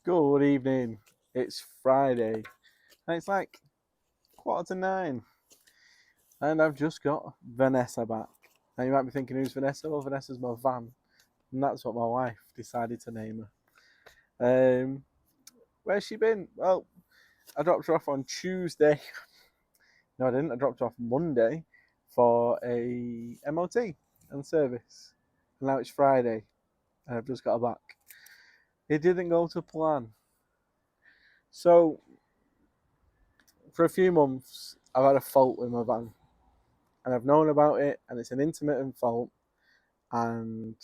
Good evening. It's Friday and it's like 8:45 and I've just got Vanessa back. Now you might be thinking, who's Vanessa? Well, Vanessa's my van, and that's what my wife decided to name her. Where's she been? Well, I dropped her off on Tuesday. No, I didn't. I dropped her off Monday for a MOT and service. And now it's Friday and I've just got her back. It didn't go to plan. So for a few months, I've had a fault with my van, and I've known about it, and it's an intermittent fault, and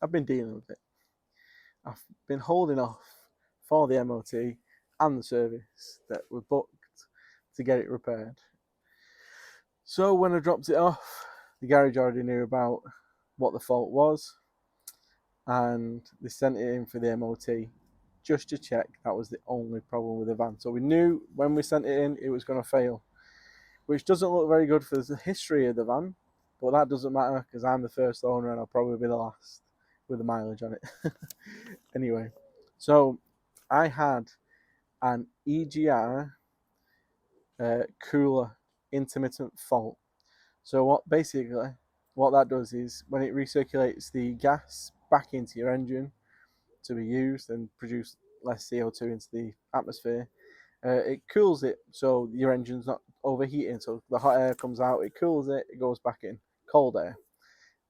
I've been dealing with it. I've been holding off for the MOT and the service that were booked to get it repaired. So when I dropped it off, the garage already knew about what the fault was, and they sent it in for the MOT just to check that was the only problem with the van. So we knew when we sent it in, it was going to fail, which doesn't look very good for the history of the van, but that doesn't matter because I'm the first owner and I'll probably be the last with the mileage on it. Anyway, so I had an EGR cooler intermittent fault. So what that does is when it recirculates the gas back into your engine to be used and produce less CO2 into the atmosphere, it cools it so your engine's not overheating. So the hot air comes out, it cools it, it goes back in cold air.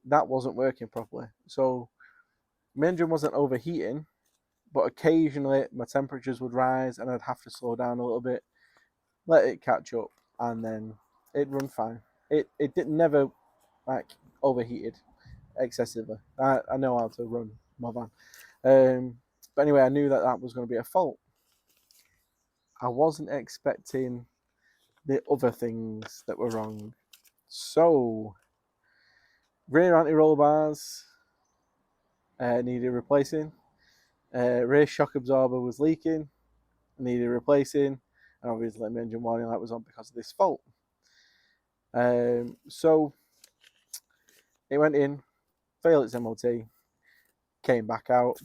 That wasn't working properly. So my engine wasn't overheating, but occasionally my temperatures would rise and I'd have to slow down a little bit, let it catch up, and then it'd run fine. It did never like overheated excessively. I know how to run my van. But anyway, I knew that was going to be a fault. I wasn't expecting the other things that were wrong. So, rear anti-roll bars needed replacing. Rear shock absorber was leaking, needed replacing, and obviously my engine warning light was on because of this fault. So it went in, failed its MOT, came back out,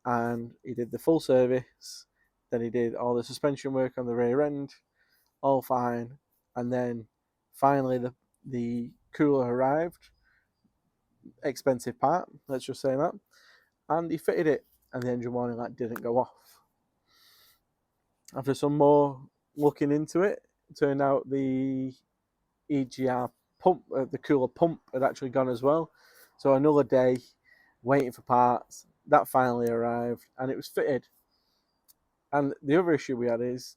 and he did the full service. Then he did all the suspension work on the rear end, all fine, and then finally the cooler arrived. Expensive part, let's just say that, and he fitted it, and the engine warning light didn't go off. After some more looking into it, it turned out the EGR pump, the cooler pump, had actually gone as well. So another day waiting for parts. That finally arrived, and it was fitted. And the other issue we had is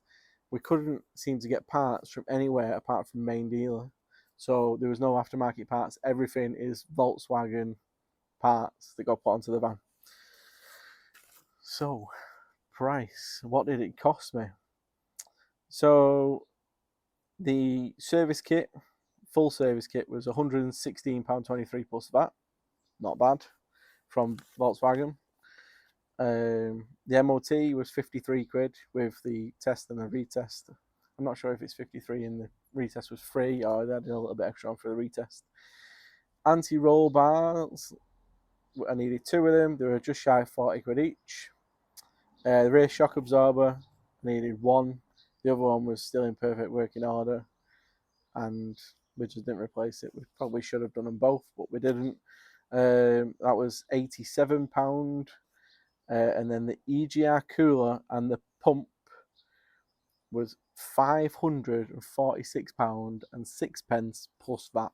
we couldn't seem to get parts from anywhere apart from main dealer. So there was no aftermarket parts. Everything is Volkswagen parts that got put onto the van. So, price. What did it cost me? So, the service kit, full service kit, was £116.23 plus VAT. Not bad from Volkswagen. The MOT was 53 quid with the test and the retest. I'm not sure if it's 53 and the retest was free or they added a little bit extra on for the retest. Anti-roll bars, I needed 2 of them. They were just shy of 40 quid each. The rear shock absorber, I needed 1. The other one was still in perfect working order, and we just didn't replace it. We probably should have done them both, but we didn't. That was £87. And then the EGR cooler and the pump was £546.06 plus VAT.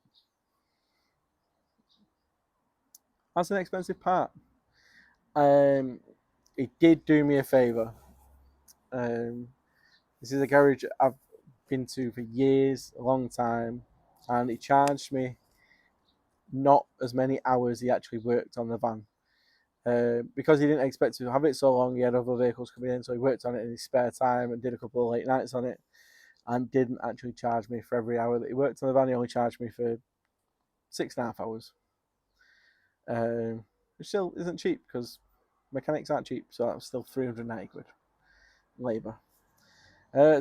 That's an expensive part. It did do me a favour. This is a garage I've been to for years, a long time, and he charged me not as many hours he actually worked on the van. Because he didn't expect to have it so long, he had other vehicles coming in, so he worked on it in his spare time and did a couple of late nights on it, and didn't actually charge me for every hour that he worked on the van. He only charged me for 6.5 hours, which still isn't cheap because mechanics aren't cheap, so that was still 390 quid labour.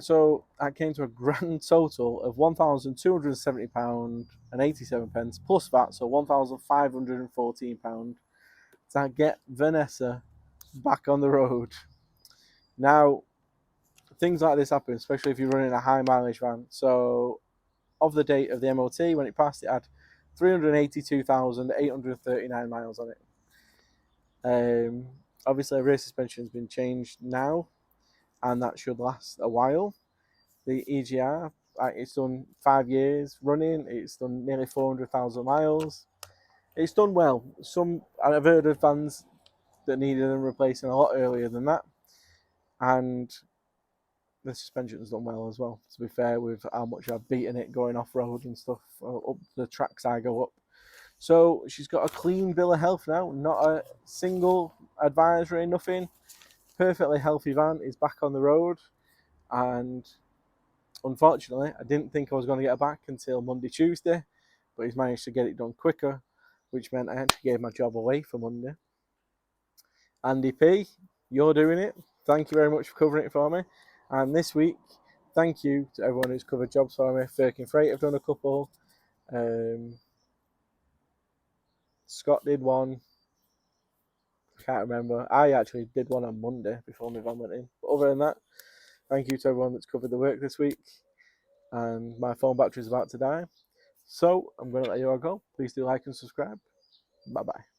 So that came to a grand total of £1,270.87 plus VAT, so £1,514 to get Vanessa back on the road. Now, things like this happen, especially if you're running a high mileage van. So, of the date of the MOT, when it passed, it had 382,839 miles on it. Obviously, rear suspension has been changed now, and that should last a while. The EGR, it's done 5 years running. It's done nearly 400,000 miles. It's done well. I've heard of vans that needed them replacing a lot earlier than that, and the suspension's done well as well. To be fair, with how much I've beaten it going off road and stuff, up the tracks I go up. So she's got a clean bill of health now, not a single advisory, nothing. Perfectly healthy van is back on the road, and unfortunately, I didn't think I was going to get her back until Monday, Tuesday, but he's managed to get it done quicker, which meant I actually gave my job away for Monday. Andy P, you're doing it. Thank you very much for covering it for me. And this week, thank you to everyone who's covered jobs for me. Firkin Freight have done a couple. Scott did one. Can't remember. I actually did one on Monday before my van went in. But other than that, thank you to everyone that's covered the work this week. And my phone battery is about to die. So I'm going to let you all go. Please do like and subscribe. Bye-bye.